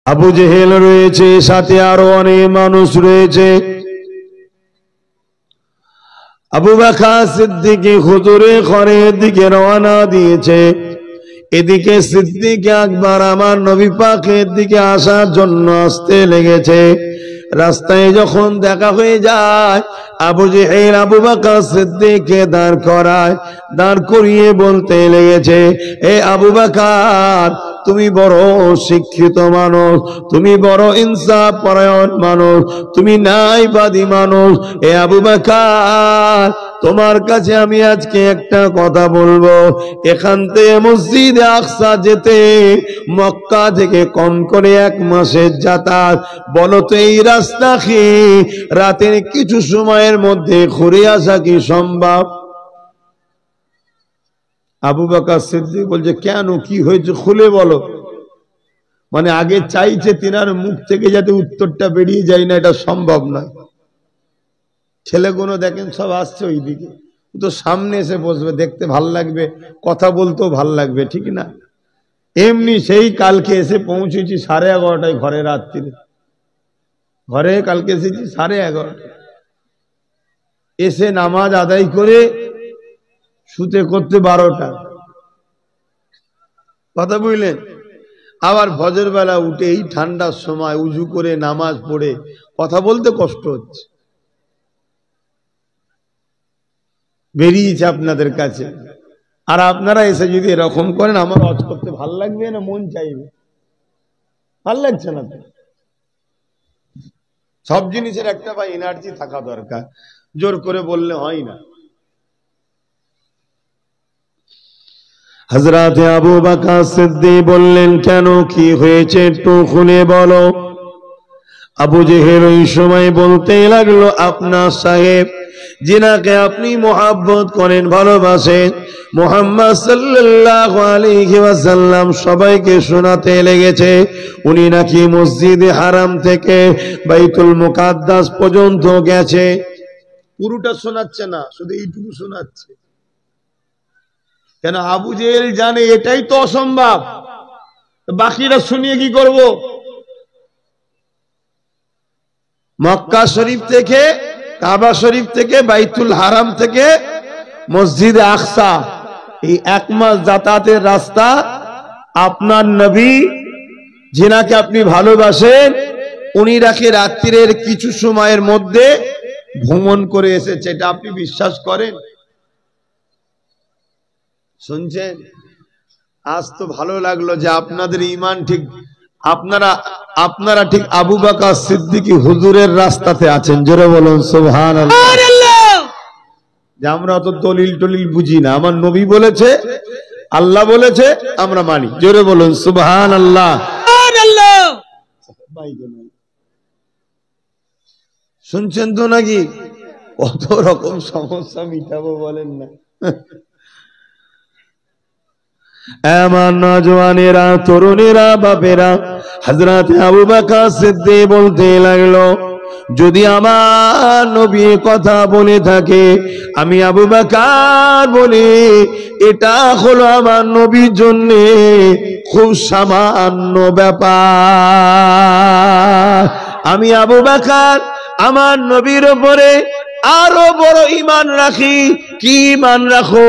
আবু জেহেল রয়েছে, সাথে আরো অনেক মানুষ রয়েছে। আবু বকর সিদ্দিক হুজুরের ঘরের দিকে রওনা দিয়েছে। এদিকে সিদ্দিক আকবর আমার নবী পাকের দিকে আসার জন্য আসতে লেগেছে। রাস্তায় যখন দেখা হয়ে যায়, আবু জেহেল আবু বকর সিদ্দিককে দাঁড় করিয়ে বলতে লেগেছে, এ আবু বকর, তুমি বড় শিক্ষিত মানুষ, তুমি বড় ইনসাফ পরায়ণ মানুষ, তুমি ন্যায়বাদী মানুষ। এ আবু বকর, তোমার কাছে আমি আজকে একটা কথা বলবো। এখান থেকে মসজিদে আকসা যেতে মক্কা থেকে কম করে 1 মাসের যাতায়াত। বলো তো এই রাস্তা কি রাতের কিছু সময়ের মধ্যে ঘুরে আসা কি সম্ভব? আবু বকর সিদ্দিক বলছে, কেন, কি হয়েছে খুলে বলো। মানে আগে চাইছে তিনার মুখ থেকে যাতে উত্তরটা বেরিয়ে যায় না, এটা সম্ভব নয়। ছেলেগুলো দেখেন সব আসছে ওইদিকে, তো সামনে এসে বসবে, দেখতে ভাল লাগবে, কথা বলতেও ভাল লাগবে, ঠিক না? এমনি সেই কালকে এসে পৌঁছেছি 11:30 ঘরে, রাত্রিরে ঘরে কালকে এসেছি 11:30, এসে নামাজ আদায় করে শুতে করতে 12টা, কথা বুঝলেন? আবার ফজর বেলা উঠে এই ঠান্ডার সময় উজু করে নামাজ পড়ে কথা বলতে কষ্ট হচ্ছে। বেরিয়েছে আপনাদের কাছে, আর আপনারা এসে যদি এরকম করেন, আমার ওয়াজ করতে ভাল লাগবে না মন চাইবে? ভাল লাগছে না তো। সব জিনিসের একটা বা এনার্জি থাকা দরকার, জোর করে বললে হয় না। হযরত আবু বকর সিদ্দিক বললেন, কেন, কি হয়েছে একটু খুলে বলো। আবু জেহেল ওই সময় বলতে লাগলো, আপনার সাহেব, যিনাকে আপনি মোহাব্বত করেন, ভালোবাসেন, মুহাম্মদ সাল্লাল্লাহু আলাইহি ওয়াসাল্লাম সবাইকে শোনাতে লেগেছে উনি নাকি মসজিদে হারাম থেকে বাইতুল মুকাদ্দাস পর্যন্ত গেছে। পুরোটা শোনাচ্ছে না, শুধু এইটুকু শোনাচ্ছে। কেন? আবু জেহেল জানে এটাই তো অসম্ভব, বাকিরা শুনিয়ে কি করব? মক্কা শরীফ থেকে, কাবা শরীফ থেকে, বাইতুল হারাম থেকে মসজিদে আকসা, এই 1 মাস যাতায়াতের রাস্তা আপনার নবী, যিনাকে আপনি ভালোবাসেন, উনি নাকি রাত্রির কিছু সময়ের মধ্যে ভ্রমণ করে এসেছে। এটা আপনি বিশ্বাস করেন? শুনছেন? আজ তো ভালো লাগলো যে আপনাদের ঈমান ঠিক, আপনারা ঠিক আবু বকর সিদ্দিক হুজুরের রাস্তাতে আছেন। জোরে বলুন সুবহানাল্লাহ। যে আমরা অত দলিল টলিল বুঝি না, আমার নবী বলেছে, আল্লাহ বলেছে, আমরা মানি। জোরে বলুন সুবহানাল্লাহ। শুনছেন তো নাকি? কত রকম সমস্যা মিটাবো বলেন না। আমার নওজওয়ানেরা, তরুণেরা, বাপেরা, হযরত আবু বকর সিদ্দিক বলতে লাগলো, যদি আমার নবী কথা বলে থাকে, আমি আবু বকর বলি, এটা হলো আমার নবীর জন্য খুব সামান্য ব্যাপার। আমি আবু বকর আমার নবীর উপরে আরো বড় ঈমান রাখি। কি ঈমান রাখো?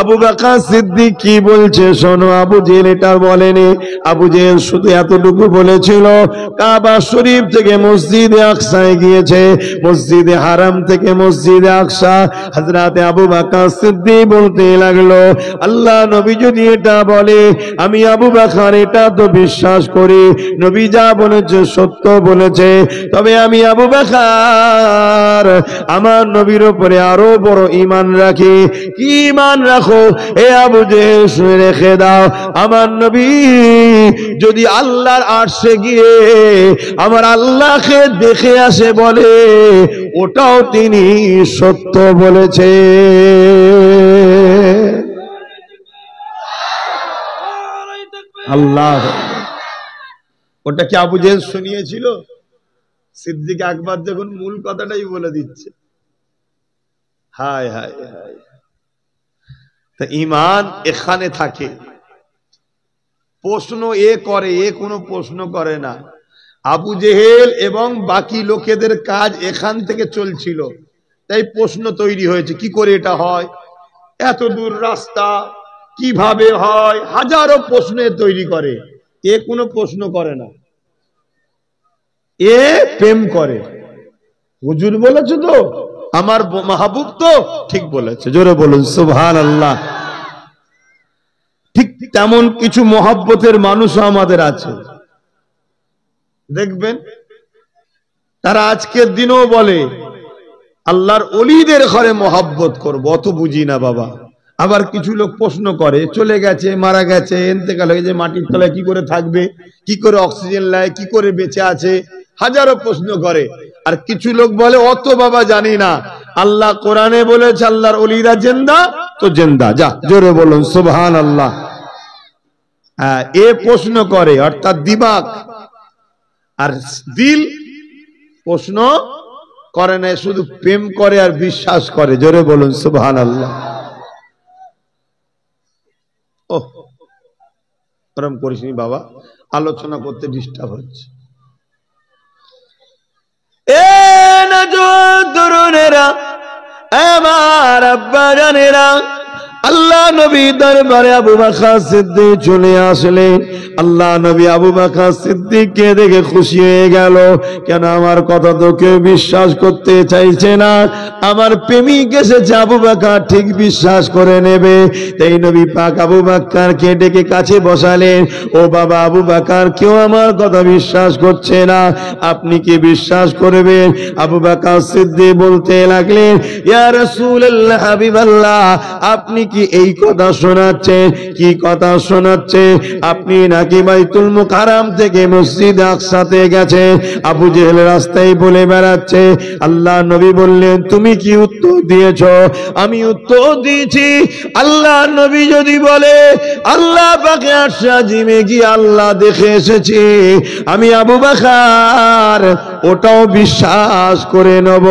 আবু বকর সিদ্দিক কি বলছে শোনো। আবু জেহেল এটা বলেনি, আবু জেহেল শুধু এতটুকু বলেছিল, কাবা শরীফ থেকে মসজিদে আকসায় গিয়েছে, মসজিদে হারাম থেকে মসজিদে আকসা। হযরত আবু বকর সিদ্দিক বলতে লাগলো, আল্লাহ নবী যদি এটা বলে, আমি আবু বকর এটা তো বিশ্বাস করি, নবী যা বলেছে সত্য বলেছে, তবে আমি আবু বকর আমার নবীর উপরে আরো বড় ঈমান রাখি। কি ঈমান রাখো? এ আবু জেহেল শুনে রেখে দাও, আমার নবী যদি আল্লাহর আরশে গিয়ে আমার আল্লাহকে দেখে আসে বলে, ওটাও তিনি সত্য বলেছে। আল্লাহ, ওটা কি আবু জেহেল শুনিয়েছিল? সিদ্দিক আকবর যখন মূল কথাটাই বলে দিচ্ছে। হায় হায় হায়। তা ঈমান এখানে থাকে। প্রশ্ন এ করে, এ কোনো প্রশ্ন করে না। আবু জেহেল এবং বাকি লোকেদের কাজ এখান থেকে চলছিল, তাই প্রশ্ন তৈরি হয়েছে কি করে এটা হয়, এত দূর রাস্তা কিভাবে হয়, হাজারো প্রশ্ন তৈরি করে। এ কোনো প্রশ্ন করে না, এ প্রেম করে। হুজুর বলেছে তো, আমার মাহবুব তো ঠিক বলেছে, জোরে বলুন সুবহানাল্লাহ। ঠিক তেমন কিছু মহব্বতের মানুষও আমাদের আছে, দেখবেন তারা আজকের দিনেও বলে আল্লাহর ওলিদের ঘরে মহব্বত করব, অত বুঝি না বাবা। আবার কিছু লোক প্রশ্ন করে, চলে গেছে, মারা গেছে, ইন্তেকাল হয়ে যায়, মাটির তলায় কি করে থাকবে, কি করে অক্সিজেন নেয়, কি করে বেঁচে আছে, হাজারো প্রশ্ন করে। আর কিছু লোক বলে অত বাবা জানি না, আল্লাহ কোরআনে বলেছে আল্লাহর ওলিরা জিন্দা তো জিন্দা। যা জোরে বলুন সুবহানাল্লাহ। হ্যাঁ, এ প্রশ্ন করে, অর্থাৎ দিমাগ আর দিল প্রশ্ন করে না, শুধু প্রেম করে আর বিশ্বাস করে। জোরে বলুন সুবহানাল্লাহ। ওহ, গরম করিসনি বাবা, আলোচনা করতে ডিস্টার্ব হচ্ছে। এ নজর তরুণেরা, আমার আব্বা জানেরা, আল্লাহ নবী দরবারে আবু বকর সিদ্দিক চলে আসলেন। আল্লাহ নবী আবু বকর সিদ্দিককে দেখে খুশি হয়ে গেল। কেন আমার কথা তো কেউ বিশ্বাস করতে চাইছে না, আমার প্রেমিক এসেছে, আবু বকর ঠিক বিশ্বাস করে নেবে। তাই নবী পাক আবু বকরকে ডেকে কাছে বসালেন। ও বাবা আবু বকর, কেউ আমার কথা বিশ্বাস করছে না, আপনি কি বিশ্বাস করবেন? আবু বকর সিদ্দিক বলতে লাগলেন, ইয়া রাসূলুল্লাহ, হাবিবাল্লাহ, আপনি কি এই কথা শোনাচ্ছেন? কি কথা শোনাচ্ছে? আপনি নাকি বাইতুল মুকাররম থেকে মসজিদ আকসাতে গেছে, আবু জেহেল রাস্তায় বলে বেড়াচ্ছে। আল্লাহ নবী বললেন, তুমি কি উত্তর দিয়েছো? আমি উত্তর দিয়েছি, আল্লাহ নবী যদি বলে আল্লাহ পাকে আরশে আজিমে গিয়ে আল্লাহ দেখে এসেছি, আমি আবু বকর ওটাও বিশ্বাস করে নেব।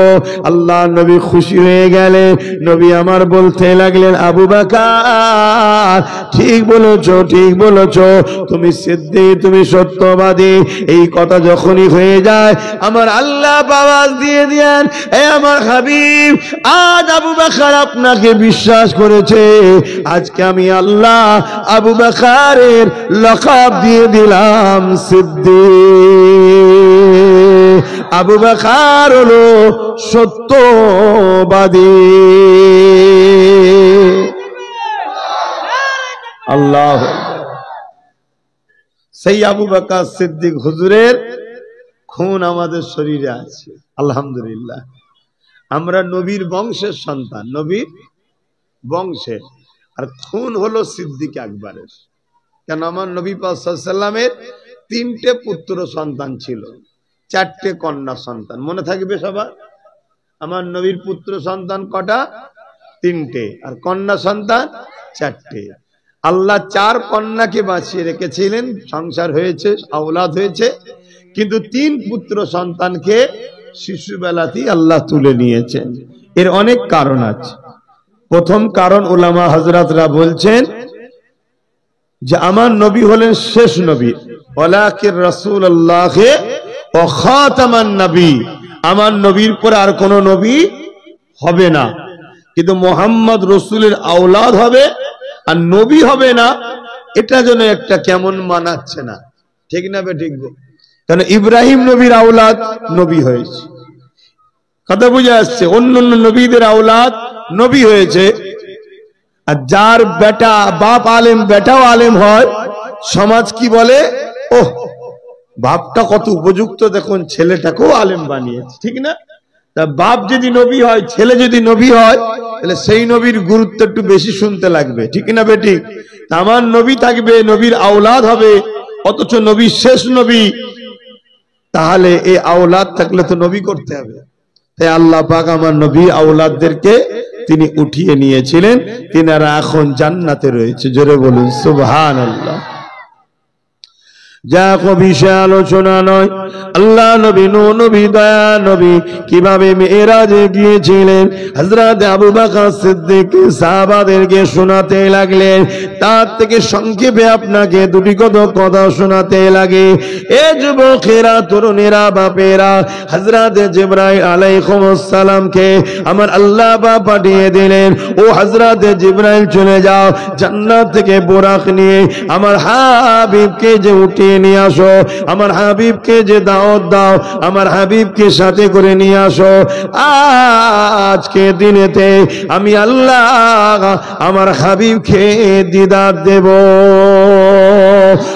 আল্লাহ নবী খুশি হয়ে গেলেন। নবী আমার বলতে লাগলেন, আবু বকর ঠিক বলেছো, ঠিক বলেছো, তুমি সিদ্দিক, তুমি সত্যবাদী। এই কথা যখনই হয়ে যায় আমার আল্লাহ আওয়াজ দিয়ে দেন, এ আমার হাবিব, আজ আবু বকর আপনাকে বিশ্বাস করেছে, আজকে আমি আল্লাহ আবু বকরের লকাব দিয়ে দিলাম সিদ্দিক। আবু বকর হলো সত্যবাদী। আল্লাহ, সেই আবু বকর সিদ্দিক হুজুরের খুন আমাদের শরীরে আছে, আলহামদুলিল্লাহ। আমরা নবীর বংশের সন্তান, নবীর বংশের, আর খুন হলো সিদ্দিক আকবরের। কেন? আমার নবী পাক সাল্লাল্লাহু আলাইহি ওয়াসাল্লামের 3টে পুত্র সন্তান ছিল, 4টে কন্যা সন্তান। মনে থাকবে সবার? আমার নবীর পুত্র সন্তান কটা? 3টে, আর কন্যা সন্তান 4টে। আল্লাহ 4 কন্যাকে বাঁচিয়ে রেখেছিলেন, সংসার হয়েছে, আওলাদ হয়েছে, কিন্তু 3 পুত্র সন্তানকে শিশুবেলাতেই আল্লাহ তুলে নিয়েছেন। এর অনেক কারণ আছে। প্রথম কারণ উলামা হযরতরা বলছেন যে আমার নবী হলেন শেষ নবী, ওয়ালাকির রাসূলুল্লাহ ওয়া খাতামান নবী, আমার নবীর পর আর কোন নবী হবে না, কিন্তু মুহাম্মদ রাসূলের আওলাদ হবে আর নবী হবে না। এটা যেন একটা কেমন মানাচ্ছে না, ঠিক না বে ঠিক? কারণ ইব্রাহিম নবীর আওলাদ নবী হয়েছে, কথা বুঝে আসছে? অন্যান্য নবীদের আওলাদ নবী হয়েছে, আর যার বেটা বাপ আলেম, বেটাও আলেম হয়, সমাজ কি বলে? ওহ, বাপটা কত উপযুক্ত, দেখুন ছেলেটাকেও আলেম বানিয়েছে, ঠিক না? তা বাপ যদি নবী হয়, ছেলে যদি নবী হয়, তাহলে সেই নবীর গুরুত্ব একটু বেশি শুনতে লাগবে, ঠিক না বেটি? আমার নবী থাকবে, নবীর আওলাদ হবে, অথচ নবী শেষ নবী, তাহলে এই আওলাদ থাকলে তো নবী করতে হবে। তাই আল্লাহ পাক আমার নবী আওলাদদেরকে তিনি উঠিয়ে নিয়েছিলেন, তিনারা এখন জান্নাতে রয়েছে। জোরে বলুন সুবহানাল্লাহ। যা বিষয় আলোচনা নয়। আল্লাহ নবী নূহ নবী দয়া নবী কিভাবে মেরাজে গিয়েছিলেন হযরত আবু বকর সিদ্দিক সাহাবাদেরকে শোনাতে লাগলেন, তার থেকে সংক্ষেপে আপনাকে দুটি কথা শোনাতে লাগে। এ যুবকেরা, তরুণেরা, বাপেরা, হযরত জিবরাইল আলাইহিস সালামকে আমার আল্লাহ পাক পাঠিয়ে দিলেন, ও হযরত জিবরাইল চলে যাও, জান্নাত থেকে বুরাক নিয়ে আমার হাবিবকে যে উঠিয়ে নিয়ে আসো, আমার হাবিবকে যে দাওয়াত দাও, আমার হাবিবকে সাথে করে নিয়ে আসো। আজকে দিনেতে আমি আল্লাহ আমার হাবিবকে দিদার দেব।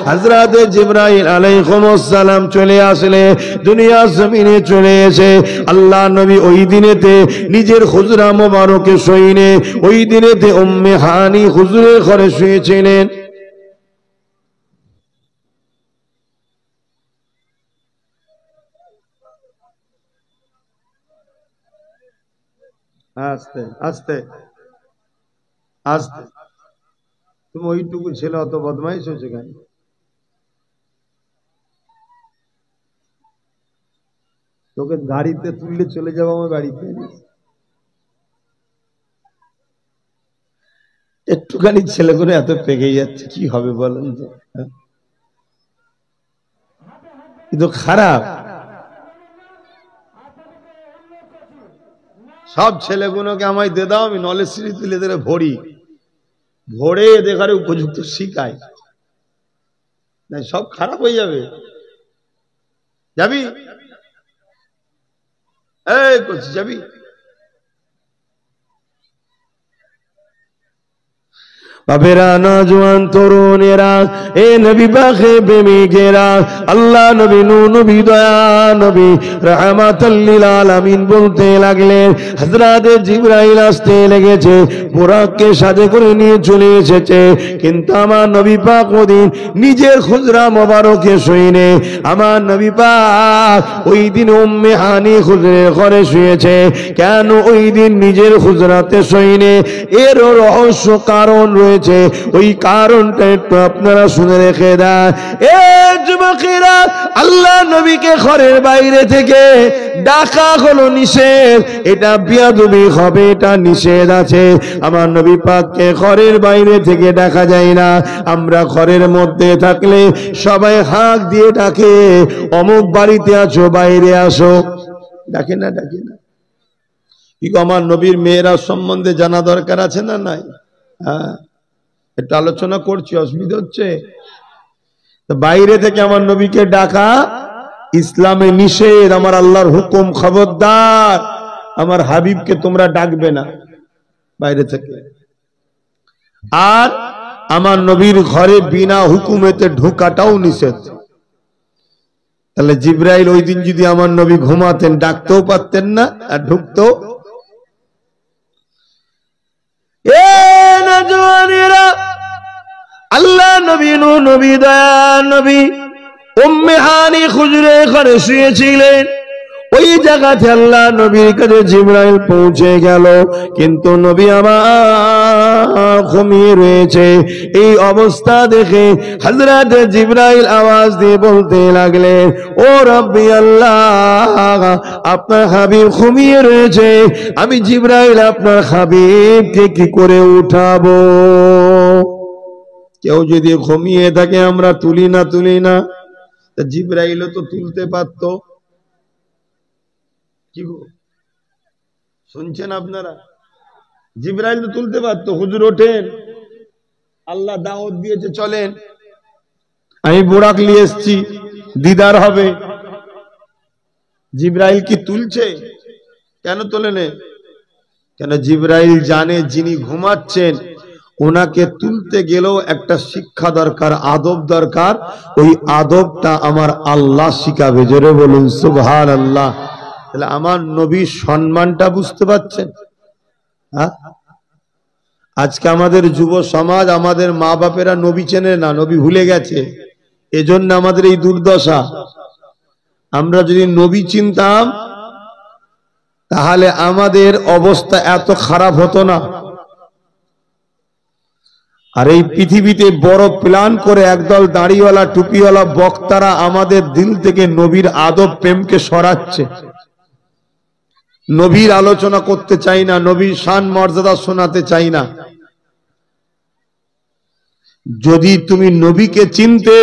হযরত জিবরাইল আলাইহিস সালাম চলে আসলে দুনিয়া জমিনে চলে এসে আল্লাহ নবী ওই দিনেতে নিজের হুজরা মোবারকে শুইনে ওই দিনেতে উম্মে হানি হুজুরের ঘরে শুয়েছিলেন। আস্তে আস্তে আস্তে, তুমি ওইটুকু ছেলে অত বদমাইশ হচ্ছে কেন? তোকে গাড়িতে তুললে চলে যাবো আমার বাড়িতে, একটুখানি ছেলেগুলো এত পেকে যাচ্ছে, কি হবে বলেন তো? কিন্তু খারাপ, সব ছেলেগুলোকে আমায় দিয়ে দাও, আমি নলেজ সিঁড়ি তুলে ধরে ভরে দেখার উপযুক্ত শিখাই, না সব খারাপ হয়ে যাবে। যাবি এই করছি, যাবি? বাবেরা, নওজোয়ান তরুণেরা, এ নবী পাকের প্রেমিকেরা, আল্লাহ নবী নূহ নবী দয়া নবী রাহমাতাল লিল আলামিন বলতে লাগলেন, হযরত জিবরাইল আসতে লেগেছে, বুরাককে সাথে করে নিয়ে চলে এসেছে, কিন্তু আমার নবী পাক ওদিন নিজের হুজরা মোবারকে শুইনে আমার নবী পাক ওই দিন উম্মে হানি হুজুরের ঘরে শুয়েছে। কেন ওই দিন নিজের হুজরাতে শুইনে? এর রহস্য কারণ রয়েছে, ওই কারণটা একটু আপনারা শুনে রেখে দেন। এ যুবকেরা, আল্লাহ নবীকে ঘরের বাইরে থেকে ডাকা হলো নিষেধ, এটা বিয়াদবি হবে, এটা নিষেধ আছে। আমার নবী পাককে ঘরের বাইরে থেকে ডাকা যায় না। আমরা ঘরের মধ্যে থাকলে সবাই হাঁক দিয়ে ডাকে, অমুক বাড়িতে আছো, বাইরে আসো, ডাকে না? ডাকে না? কি আমার নবীর মেয়েরা সম্বন্ধে জানা দরকার আছে না নাই? হ্যাঁ, একটু আলোচনা করছি, অসুবিধা হচ্ছে? বাইরে থেকে আমার নবীকে ডাকা ইসলামে নিষেধ, আমার আল্লাহর হুকুম। খবরদার, আমার হাবিবকে তোমরা ডাকবে না বাইরে থেকে। আর আমার নবীর ঘরে বিনা হুকুমেতে ঢোকাটাও নিষেধ। তাহলে জিবরাইল ওই দিন যদি আমার নবী ঘুমাতেন, ডাকতেও পারতেন না আর ঢুকতো। আল্লাহ নবী নূহ নবী দয়া নবী উম্মে হানি হুজুরের ঘরে শুয়েছিলেন। ওই জায়গাতে আল্লাহ নবীর কাছে জিবরাইল পৌঁছে গেল, কিন্তু নবী আমার ঘুমিয়ে রয়েছে। এই অবস্থা দেখে হযরত জিবরাইল আওয়াজ দিয়ে বলতে লাগলেন, ও রব্বি আল্লাহ, আপনার হাবিব ঘুমিয়ে রয়েছে, আমি জিবরাইল আপনার হাবিবকে কি করে উঠাবো? কেউ যদি ঘুমিয়ে থাকে আমরা তুলি না, জিবরাইলও তো তুলতে পারতো। কি শুনছেন আপনারা? জিবরাইল তো তুলতে পারতো, হুজুর ওঠেন, আল্লাহ দাওয়াত দিয়েছে, চলেন, আমি বুরাক নিয়ে এসছি, দিদার হবে। জিবরাইল কি তুলছে? কেন তোলে না? কেন? জিবরাইল জানে যিনি ঘুমাচ্ছেন ওনাকে তুলতে গেলেও একটা শিক্ষা দরকার, আদব দরকার। ওই আদবটা আমার আল্লাহ শিখাবে। জোরে বলুন সুবহানাল্লাহ। তাহলে আমার নবীর সম্মানটা বুঝতে পারছেন? হ্যাঁ, আজকে আমাদের যুব সমাজ, আমাদের মা বাপেরা নবী চেনে না, নবী ভুলে গেছে, এজন্য আমাদের এই দুর্দশা। আমরা যদি নবী চিনতাম তাহলে আমাদের অবস্থা এত খারাপ হতো না। আর এই পৃথিবীতে বড় প্ল্যান করে একদল দাড়িওয়ালা টুপিওয়ালা বক্তারা আমাদের দিল থেকে নবীর আদব প্রেমকে সরাচ্ছে। নবীর আলোচনা করতে চাই না, নবীর শান মর্যাদা শোনাতে চাই না। যদি তুমি নবীকে চিনতে,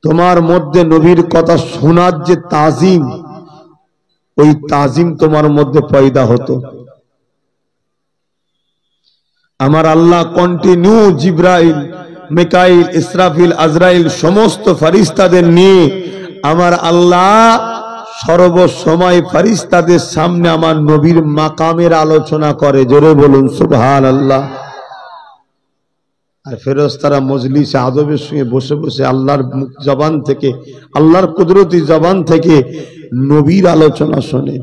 তোমার মধ্যে নবীর কথা শোনার যে তাজিম, ওই তাজিম তোমার মধ্যে পয়দা হতো। আমার আল্লাহ কন্টিনিউ জিব্রাইল, মিকাইল, ইসরাফিল, আজরাইল সমস্ত ফেরেশতাদের নিয়ে আমার আল্লাহ সর্বসময় ফেরেশতাদের সামনে আমার নবীর মাকামের আলোচনা করে। জোরে বলুন সুবহানাল্লাহ। আর ফেরেশতারা মজলিসে আদবের সঙ্গে বসে বসে আল্লাহর জবান থেকে, আল্লাহর কুদরতি জবান থেকে নবীর আলোচনা শোনে।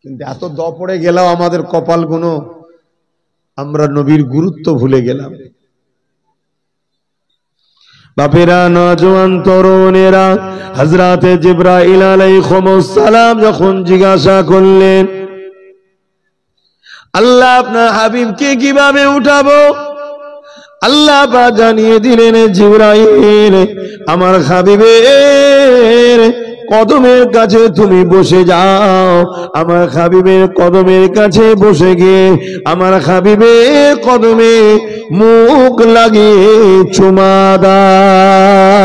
কিন্তু এত দ পড়ে গেলাম আমাদের কপালগুলো, আমরা নবীর গুরুত্ব ভুলে গেলাম। বাপেরা, নওজোয়ান তরুণেরা, হযরতে জিবরাইল আলাইহিস সালাম যখন জিজ্ঞাসা করলেন, আল্লাহ আপনার হাবিবকে কিভাবে উঠাবো, আল্লাহ পাক জানিয়ে দিলেন, জিবরাইল আমার হাবিবের কদমের কাছে তুমি বসে যাও। আমার হাবিবের কদমের কাছে বসে গিয়ে আমার হাবিবের কদমে মুখ লাগিয়ে চুমা দাও।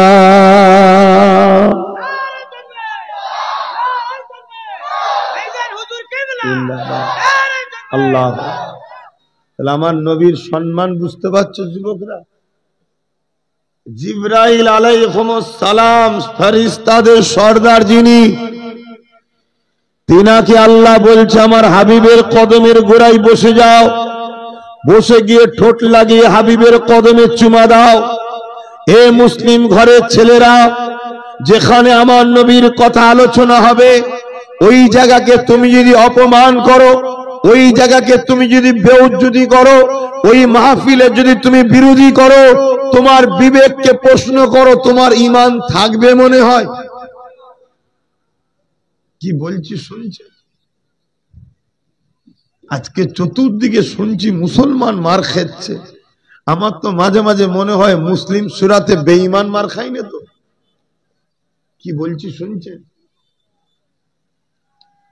আল্লাহ, তাহলে আমার নবীর সম্মান বুঝতে পারছো যুবকরা? জিবরাইল আলাইহিস সালাম ফেরেশতাদের সর্দার যিনি, তিনাকে আল্লাহ বলছে আমার হাবিবের কদমের গোড়ায় বসে যাও, বসে গিয়ে ঠোঁট লাগিয়ে হাবিবের কদমে চুমা দাও। এ মুসলিম ঘরের ছেলেরা, যেখানে আমার নবীর কথা আলোচনা হবে, ওই জায়গাকে তুমি যদি অপমান করো, ওই জায়গাকে তুমি যদি বেইজ্জতি করো, ওই মাহফিলে যদি তুমি বিরোধী করো, তোমার বিবেককে প্রশ্ন করো, তোমার ঈমান থাকবে মনে হয়? কি বলছি শুনছে? আজকে চতুর্দিকে শুনছি মুসলমান মার খাচ্ছে। আমার তো মাঝে মাঝে মনে হয় মুসলিম সূরাতে বেঈমান মার খায় না তো? কি বলছি শুনছেন?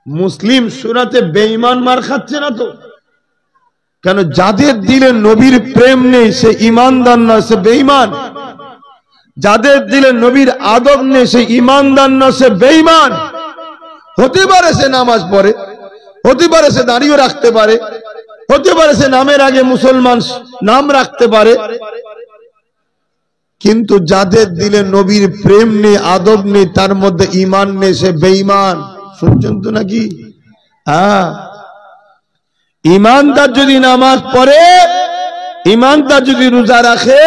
মুসলিম সূরাতে বেঈমান মার খাচ্ছে না তো? কেন? যাদের দিলে নবীর প্রেম নেই সে ঈমানদার না, সে বেঈমান। যাদের দিলে নবীর আদব নেই সে ঈমানদার না, সে বেঈমান। হতে পারে সে নামাজ পড়ে, হতে পারে সে দাঁড়িয়ে রাখতে পারে, হতে পারে সে নামের আগে মুসলমান নাম রাখতে পারে, কিন্তু যাদের দিলে নবীর প্রেম নেই, আদব নেই, তার মধ্যে ঈমান নেই, সে বেঈমান। শুনছেন তো নাকি? হ্যাঁ, ঈমানদার যদি নামাজ পড়ে, ঈমানদার যদি রোজা রাখে,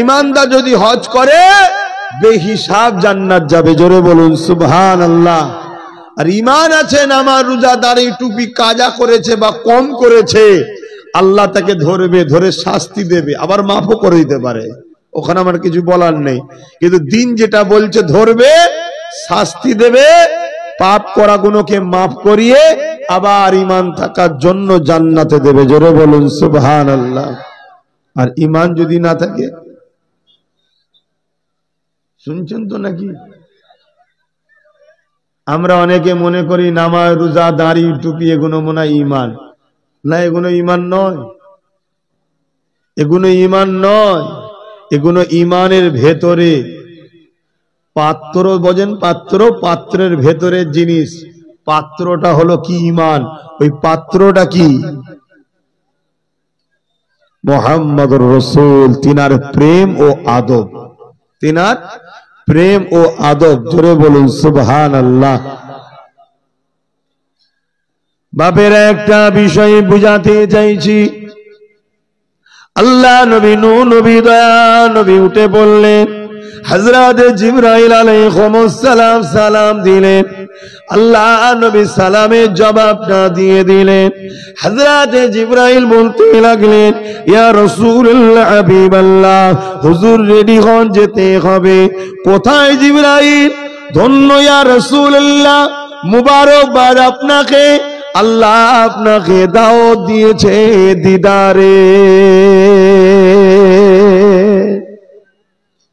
ঈমানদার যদি হজ করে, বেহিসাব জান্নাত যাবে। জোরে বলুন সুবহানাল্লাহ। আর ঈমান আছে, নামাজ রোজা দাড়ি টুপি কাজা করেছে বা কম করেছে, আল্লাহ তাকে ধরবে, ধরে শাস্তি দেবে, আবার মাফও করে দিতে পারে, ওখানে আমার কিছু বলার নেই। কিন্তু দিন যেটা বলছে ধরবে, শাস্তি দেবে, পাপ করা গুণকে মাফ করিয়ে আবার ঈমান থাকার জন্য জান্নাতে দেবে। জোরে বলুন সুবহানাল্লাহ। আর ঈমান যদি না থাকে, শুনছেন তো নাকি? আমরা অনেকে মনে করি নামাজ রোজা দাড়ি টুপি এগুলো মনে হয় ঈমান। না, এগুলো ঈমান নয়, এগুলো ঈমান নয়। এগুলো ঈমানের ভেতরে পাত্র, বোঝেন? পাত্র, পাত্রের ভেতরের জিনিস। পাত্রটা হলো কি? ঈমান। ওই পাত্রটা কি? মুহাম্মদুর রাসূল, তিনার প্রেম ও আদব, তিনার প্রেম ও আদব। জোরে বলুন সুবহানাল্লাহ। বাপের একটা বিষয় বুঝাতে চাইছি। আল্লাহ নবী, নূহ নবী, দয়া নবী উঠে বললেন, হযরত জিবরাইল আলাইহিস সালাম সালাম দিলেন। আল্লাহ নবী সালামের জবাবটা দিয়ে দিলেন। হযরত জিবরাইল বলতে লাগলেন, ইয়া রাসূলুল্লাহ, হাবিবাল্লাহ, হুজুর রেডি হন, যেতে হবে। কোথায় জিবরাইল? ধন্য ইয়া রাসূলুল্লাহ, মুবারকবাদ আপনাকে, আল্লাহ আপনাকে দাওয়াত দিয়েছে দিদারে।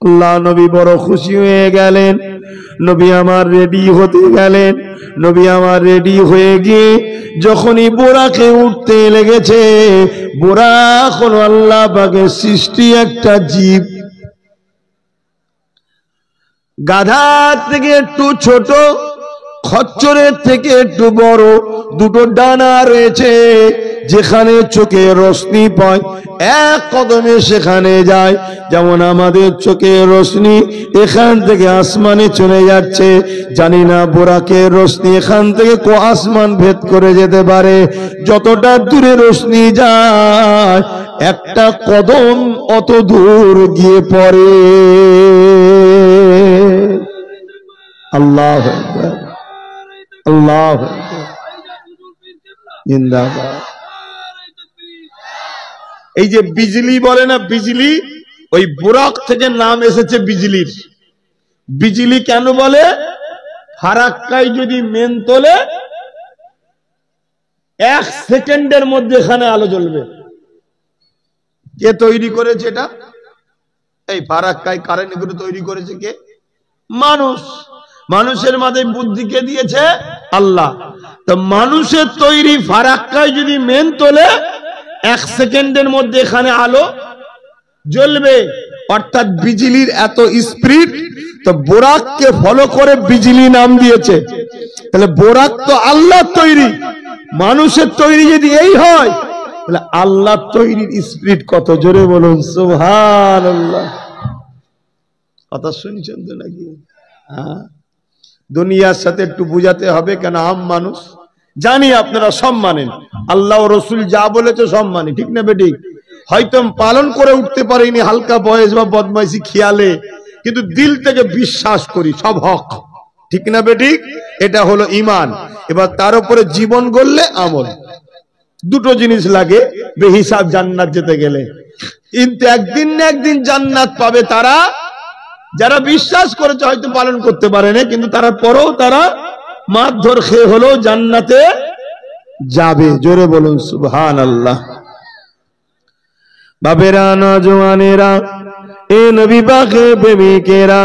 আল্লাহ নবী বড় খুশি হয়ে গেলেন। নবী আমার রেডি হতে গেলেন। নবী আমার রেডি হয়ে গিয়ে যখনই বোরাকে উঠতে লেগেছে, বোরাক হলো আল্লাহ পাকের সৃষ্টি একটা জীব, গাধার থেকে একটু ছোট, খচ্চরের থেকে একটু বড়, দুটো ডানা রয়েছে, যেখানে চোখে রোশনি পায় এক কদমে সেখানে যায়। যেমন আমাদের চোখে রোশনি এখান থেকে আসমানে চলে যাচ্ছে, জানি না বোরাকের রোশনি এখান থেকে আসমান ভেদ করে যেতে পারে। যতটা দূরে রোশনি যায় একটা কদম অত দূর গিয়ে পড়ে। আল্লাহু আকবার, আল্লাহু আকবার, জিন্দাবাদ। এই যে বিজলি বলে না, বিজলি, ওই বুরাক থেকে নাম এসেছে বিজলির। বিজলি কেন বলে? ফারাক্কায় যদি মেন তোলে 1 সেকেন্ডের মধ্যে এখানে আলো জ্বলবে। কে তৈরি করেছে এটা? এই ফারাক্কায় কারেন্ট গুলো তৈরি করেছে কে? মানুষ। মানুষের মাঝে বুদ্ধি কে দিয়েছে? আল্লাহ। তো মানুষের তৈরি ফারাক্কায় যদি মেন তোলে 1 সেকেন্ডের মধ্যে এখানে আলো জ্বলবে। অর্থাৎ বিজলির এত স্পিড। তো বোরাককে ফলো করে বিজলি নাম দিয়েছে। তাহলে বোরাক তো আল্লাহর তৈরি, মানুষের তৈরি যদি এই হয় তাহলে আল্লাহর তৈরির স্পিড কত! জোরে বলুন সুবহানাল্লাহ। কথা শুনছেন তো নাকি? হ্যাঁ, দুনিয়ার সাথে একটু বুঝাতে হবে, কেন আম মানুষ জানি আপনারা সব মানেন, আল্লাহ ও রসুল যা বলেছে সব মানি, ঠিক না বেঠিক? হয়তো পালন করে উঠতে পারিনি হালকা বয়স বা বদমাইশি খেয়ালে, কিন্তু দিল থেকে বিশ্বাস করি সব হক, ঠিক না বেঠিক? এটা হলো ঈমান। এবার তার উপরে জীবন গড়লে আমল, দুটো জিনিস লাগে বেহিসাব জান্নাত যেতে গেলে। কিন্তু একদিন না একদিন জান্নাত পাবে তারা যারা বিশ্বাস করেছে, হয়তো পালন করতে পারে না, কিন্তু তারা পরেও তারা মারধর খেয়ে হলেও জান্নাতে যাবে। জোরে বলুন সুবহানাল্লাহ। বাবেরা, নওজওয়ানেরা, এ নবী পাকের প্রেমিকেরা,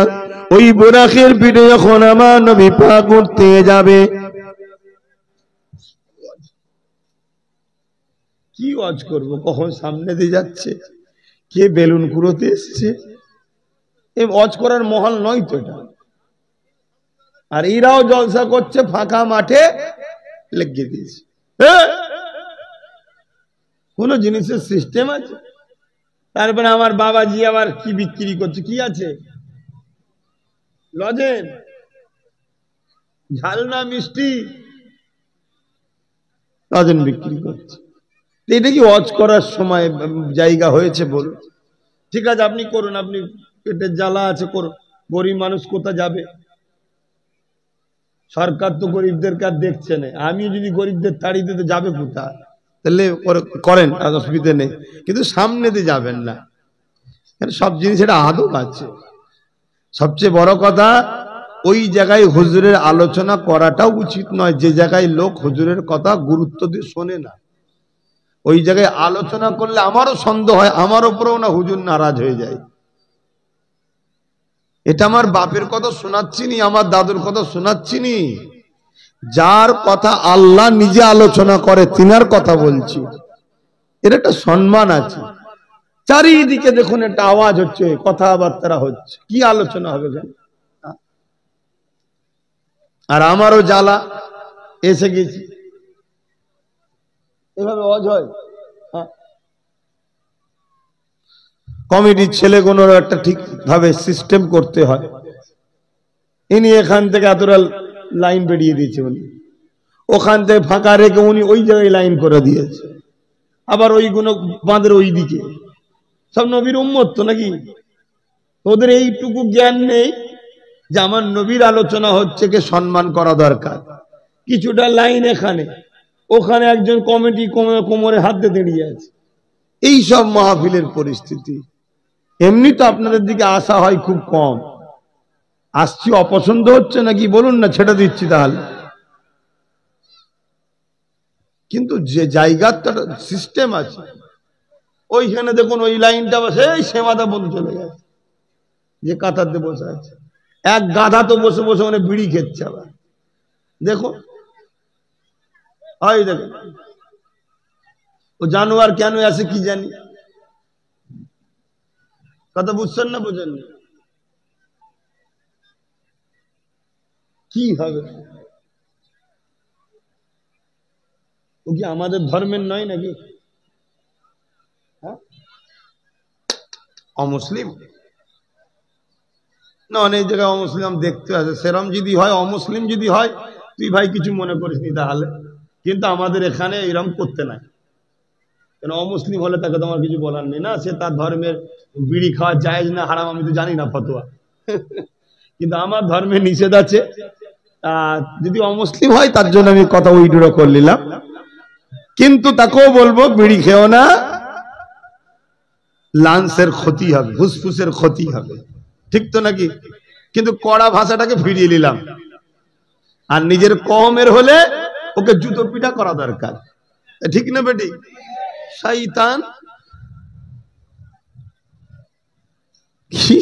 ওই বুরাকের পিঠে যখন আমার নবী পাক উঠতে যাবে, কি ওয়াজ করব, কখন সামনে দিয়ে যাচ্ছে, কে বেলুন কুড়োতে এসছে, এই ওয়াজ করার মহল নয় তো এটা। আর এরাও জলসা করছে ফাঁকা মাঠে লেগে দিয়েছে। কোন জিনিসের সিস্টেম আছে? তারপরে আমার বাবাজি আবার কি বিক্রি করছে, কি আছে? লজেন, ঝালনা, মিষ্টি, লজেন বিক্রি করছে। এটা কি ওয়াজ করার সময় জায়গা হয়েছে বলুন? ঠিক আছে, আপনি করুন, আপনি পেটের জ্বালা আছে করুন, গরিব মানুষ কোথা যাবে? সরকার তো গরিবদেরকে আর দেখছে না। আমি যদি গরিবদের তাড়ি দিতে যাবে কোথায়? তাহলে করেন, অসুবিধা নেই, কিন্তু সামনে দিয়ে যাবেন না। সব জিনিস এটা আদব আছে। সবচেয়ে বড় কথা, ওই জায়গায় হুজুরের আলোচনা করাটাও উচিত নয় যে জায়গায় লোক হুজুরের কথা গুরুত্ব দিয়ে শোনে না। ওই জায়গায় আলোচনা করলে আমারও সন্দেহ হয়, আমার উপরেও না হুজুর নারাজ হয়ে যায়। এটা আমার বাপের কথা শোনাচ্ছি নি, আমার দাদুর কথা শোনাচ্ছি নি, যার কথা আল্লাহ নিজে আলোচনা করে তিনার কথা বলছি। এর একটা সম্মান আছে। চারিদিকে দেখুন একটা আওয়াজ হচ্ছে, কথাবার্তা হচ্ছে, কি আলোচনা হবে? আর আমারও জ্বালা এসে গেছি, এভাবে আওয়াজ হয়। কমিটির ছেলেগুলোর একটা ঠিকভাবে সিস্টেম করতে হয়। ইনি এখান থেকে এতটা লাইন বেরিয়ে দিয়েছে, উনি ওখান থেকে ফাঁকা রেখে উনি ওই জায়গায় লাইন করে দিয়েছে, আবার ওইগুলো বাঁধের ওই দিকে। সব নবীর উম্মত তো নাকি? ওদের এইটুকু জ্ঞান নেই যে আমার নবীর আলোচনা হচ্ছে, কে সম্মান করা দরকার। কিছুটা লাইন এখানে, ওখানে একজন কমিটি কোমরে হাত দিয়ে দাঁড়িয়ে আছে। এই সব মাহফিলের পরিস্থিতি। এমনি তো আপনাদের দিকে আসা হয় খুব কম। আসছি, অপছন্দ হচ্ছে নাকি বলুন না, ছেড়ে দিচ্ছি তাহলে। কিন্তু যে জায়গার সিস্টেম আছে ওইখানে দেখুন ওই লাইনটা বসে সেমাদা বন্ধু চলে গেছে, যে কাতারতে বসে আছে এক গাধা তো বসে বসে মানে বিড়ি খেচ্ছে। আবার দেখো হয় দেখো ও জানোয়ার কেন আসে কি জানি, কথা বুঝছেন না বুঝেন না? কি হবে ও কি আমাদের ধর্মের নয় নাকি? অমুসলিম না, অনেক জায়গায় অমুসলিম দেখতে আছে, সেরম যদি হয় অমুসলিম যদি হয় তুই ভাই কিছু মনে করিস নি তাহলে, কিন্তু আমাদের এখানে এরকম করতে নাই। কেন অমুসলিম হলে তাকে তোমার কিছু বলার নেই না, সে তার ধর্মের বিড়ি খাওয়া জায়েজ না হারাম আমি তো জানি না ফতোয়া, কিন্তু আমার ধর্মে নিষেধ আছে। যদি অমুসলিম হয় তার জন্য আমি কথা উইড্র করে নিলাম, কিন্তু তাকেও বলবো বিড়ি খেও না, লাংসের ক্ষতি হবে, ফুসফুসের ক্ষতি হবে, ঠিক তো নাকি? কিন্তু কড়া ভাষাটাকে ফিরিয়ে নিলাম। আর নিজের কওমের হলে ওকে জুতো পিটা করা দরকার, ঠিক না বেটি? শয়তান কি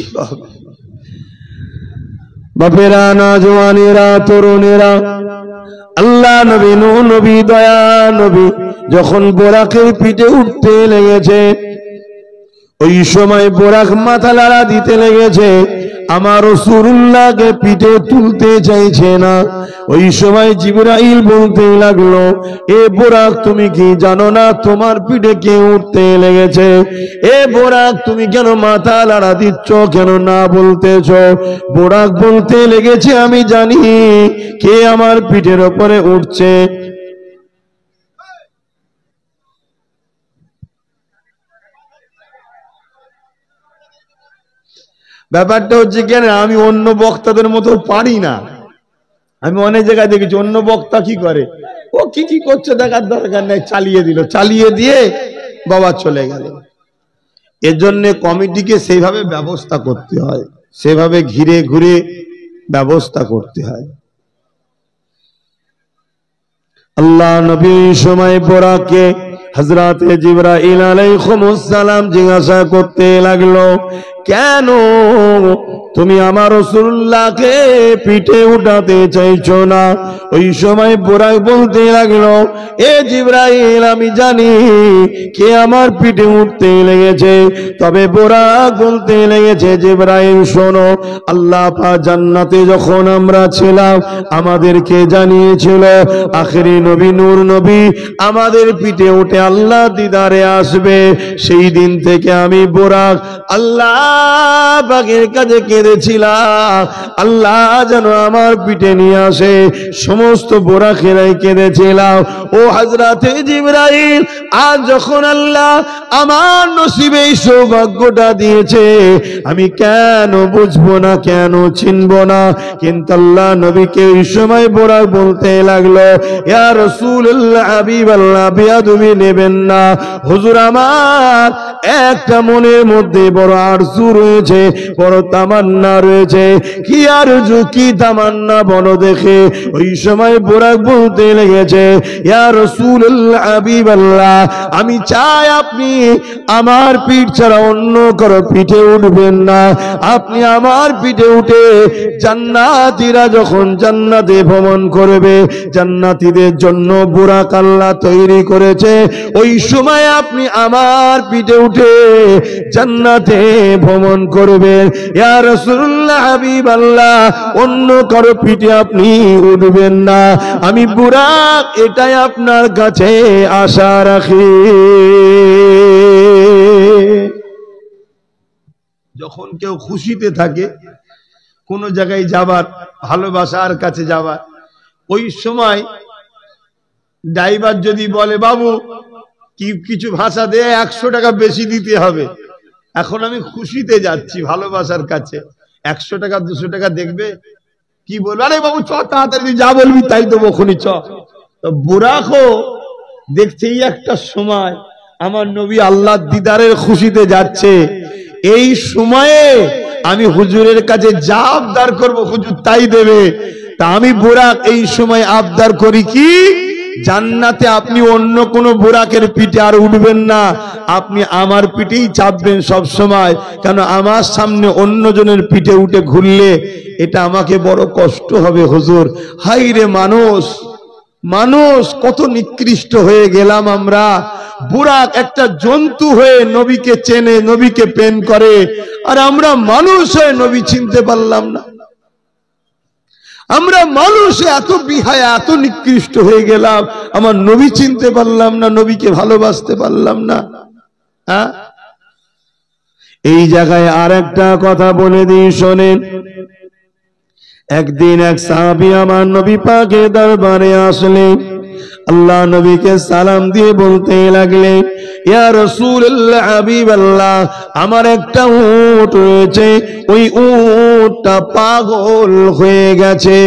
বাপেরা না জওয়ানেরা তরুণেরা, আল্লাহ নবী নূহ নবী দয়া নবী যখন বোরাকের পিঠে উঠতে লেগেছে ওই সময় বোরাক মাথা লাড়া দিতে লেগেছে, আমার রাসূলুল্লাহকে পিঠে তুলতে চাইছে না। ওই সময় জিবরাইল বলতে লাগলো, এ বোরাক তুমি কি জানো না তোমার পিঠে কে উঠতে লেগেছে? এ বোরাক তুমি কেন মাথা লাড়া দিচ্ছ, কেন না বলতেছ? বোরাক বলতে লেগেছে, আমি জানি কে আমার পিঠের উপরে উঠছে। ব্যাপারটা হচ্ছে কেন, আমি অন্য বক্তাদের মতো পারি না। আমি অনেক জায়গায় দেখেছি অন্য বক্তা কি করে, ও কি কি করছে দেখার দরকার নেই, চালিয়ে দিল, চালিয়ে দিয়ে বাবা চলে গেল। এজন্য কমিটিকে সেইভাবে ব্যবস্থা করতে হয়, সেভাবে ঘিরে ঘুরে ব্যবস্থা করতে হয়। আল্লাহ নবী সময় বোরাকে হযরতে জিবরাইল আলাইহিস সালাম জিজ্ঞাসা করতে লাগলো, কেন তুমি আমার রাসূলুল্লাহকে পিঠে উঠাতে চাইছো না? ওই সময় বোরাক বলতে লাগলো, এ জিবরাইল আমি জানি কে আমার পিঠে উঠতে লেগেছে। তবে বোরাক বলতে লেগেছে, জিবরাইল শোনো, আল্লাহ পাক জান্নাতে যখন আমরা ছিলাম আমাদেরকে জানিয়েছিল আখেরি নবী নূর নবী আমাদের পিঠে উঠে আল্লাহ দিদারে আসবে। সেই দিন থেকে আমি বোরাক আল্লাহ পাকের কাছে কেঁদেছিলাম, আল্লাহ যেন আমার পিঠে নিয়ে আসে। সমস্ত বোরাকেরাই কেঁদেছিলাম। ও হযরতে জিবরাইল, আজ যখন আল্লাহ আমার নসিবে এই সৌভাগ্যটা দিয়েছে, আমি কেন বুঝবো না, কেন চিনবো না? কিন্তু আল্লাহ নবীকে ওই সময় বোরাক বলতে লাগলো, ইয়া রাসূলুল্লাহ হাবিবাল্লাহ, বেয়াদবি নেবেন না। হুজুর আমার একটা মনের মধ্যে বড় আরজু রয়েছে, বড় তামান্না রয়েছে। কি আরজু, কি তামান্না বলো দেখে? ওই সময় বোরাক বলতে লেগেছে, ইয়া রাসূলুল্লাহ হাবিবাল্লাহ, আমি চাই আপনি আমার পিঠ ছাড়া অন্য কারো পিঠে উঠবেন না। আপনি আমার পিঠে উঠে জান্নাতীরা যখন জান্নাতে ভ্রমণ করবে, জান্নাতীদের জন্য বুরাক আল্লাহ তৈরি করেছে, ওই সময় আপনি আমার পিঠে উঠে জান্নাতে ভ্রমণ করবেন। ইয়া রাসূলুল্লাহ হাবিবাল্লাহ, অন্য কারো পিঠে আপনি উঠবেন না। আমি বুরাক এটাই আপনার কাছে আশা রাখি। যখন কেউ খুশিতে থাকে, কোন জায়গায় যাবার, ভালোবাসার কাছে যাবার, ওই সময় ড্রাইভার যদি বলে, বাবু কি কিছু ভাষা দিয়ে 100 টাকা বেশি দিতে হবে, এখন আমি খুশিতে যাচ্ছি ভালোবাসার কাছে, 100 টাকা 200 টাকা দেখবে, কি বলবে, আরে বাবু চ তাড়াতাড়ি, যা বলবি তাই দেবো খনি, চ। তো বুরাকও দেখছে এই একটা সময় আমার নবী আল্লাহ দিদারের খুশিতে যাচ্ছে, এই সময়ে আমি হুজুরের কাছে যা আবদার করবো হুজুর তাই দেবে। তা আমি বুরাক এই সময় আবদার করি কি, জান্নাতে আপনি অন্য কোনো বুরাকের পিঠে আর উঠবেন না, আপনি আমার পিঠেই চাপবেন সব সময়। কেন আমার সামনে অন্যজনের পিঠে উঠে ঘুরলে এটা আমাকে বড় কষ্ট হবে হুজুর। হাই রে মানুষ, মানুষ কত নিকৃষ্ট হয়ে গেলাম আমরা। বুরাক একটা জন্তু হয়ে নবীকে চেনে, নবীকে প্রেম করে, আর আমরা মানুষ হয়ে নবী চিনতে পারলাম না। আমরা মানুষ এত বিহায়া, এত নিকৃষ্ট হয়ে গেলাম, আমার নবী চিনতে পারলাম না, নবীকে ভালোবাসতে পারলাম না। হ্যাঁ, এই জায়গায় আর একটা কথা বলে দিই শোনেন। একদিন এক সাহাবী আমার নবী পাকের দরবারে আসলেন, আল্লাহ নবীকে সালাম দিয়ে বলতে লাগলেন, ইয়া রাসূলুল্লাহ, হাবিবাল্লাহ, আমার একটা উট রয়েছে, ওই উটটা পাগল হয়ে গেছে।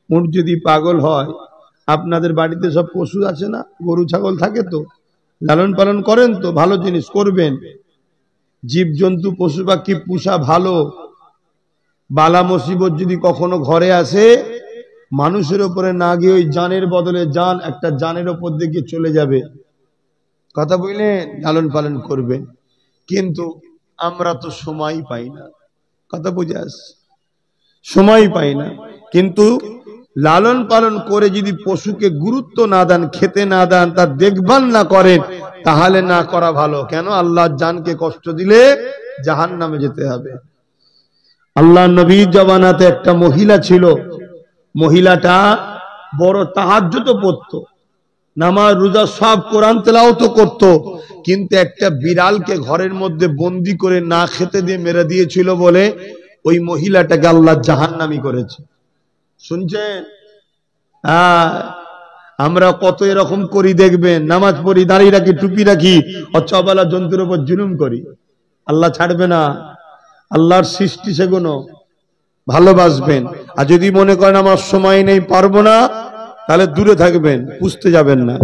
উট যদি পাগল হয়, আপনাদের বাড়িতে সব পশু আছে না, গরু ছাগল থাকে তো, লালন পালন করেন তো, ভালো জিনিস করবেন। জীবজন্তু পশু পাখি পোষা ভালো। বালা মুসিবত যদি কখনো ঘরে আসে, মানুষের উপরে না গিয়ে ওই জানের বদলে জান, একটা জানের উপর দিকে চলে যাবে। কথা বললেন, লালন পালন করবেন। কিন্তু আমরা তো সময় পাই না, কথা বুঝে আসছে, সময় পাই না। কিন্তু লালন পালন করে যদি পশুকে গুরুত্ব না দেন, খেতে না দেন, তার দেখভাল না করেন, তাহলে না করা ভালো। কেন? আল্লাহর জানকে কষ্ট দিলে জাহান্নামে যেতে হবে। আল্লাহ নবীর জমানাতে একটা মহিলা ছিল, মহিলাটা বড় তাহাজ্জুদ পড়তো, নামাজ রোজা সব, কোরআন তেলাওয়াত করতো, কিন্তু একটা বিড়ালকে ঘরের মধ্যে বন্দি করে না খেতে দিয়ে মেরে দিয়েছিল বলে ওই মহিলাটাকে আল্লাহ জাহান্নামী করেছে। শুনছেন? আমরা কত এরকম করি দেখবেন, নামাজ পড়ি, দাঁড়িয়ে রাখি, টুপি রাখি, অচবলা জন্তুর উপর জুলুম করি। আল্লাহ ছাড়বে না, আল্লাহর সৃষ্টি সেগুলো ভালোবাসবেন। আর যদি মনে করেন আমার সময় নেই, পারবো না, তাহলে দূরে থাকবেন, পুষতে যাবেন না।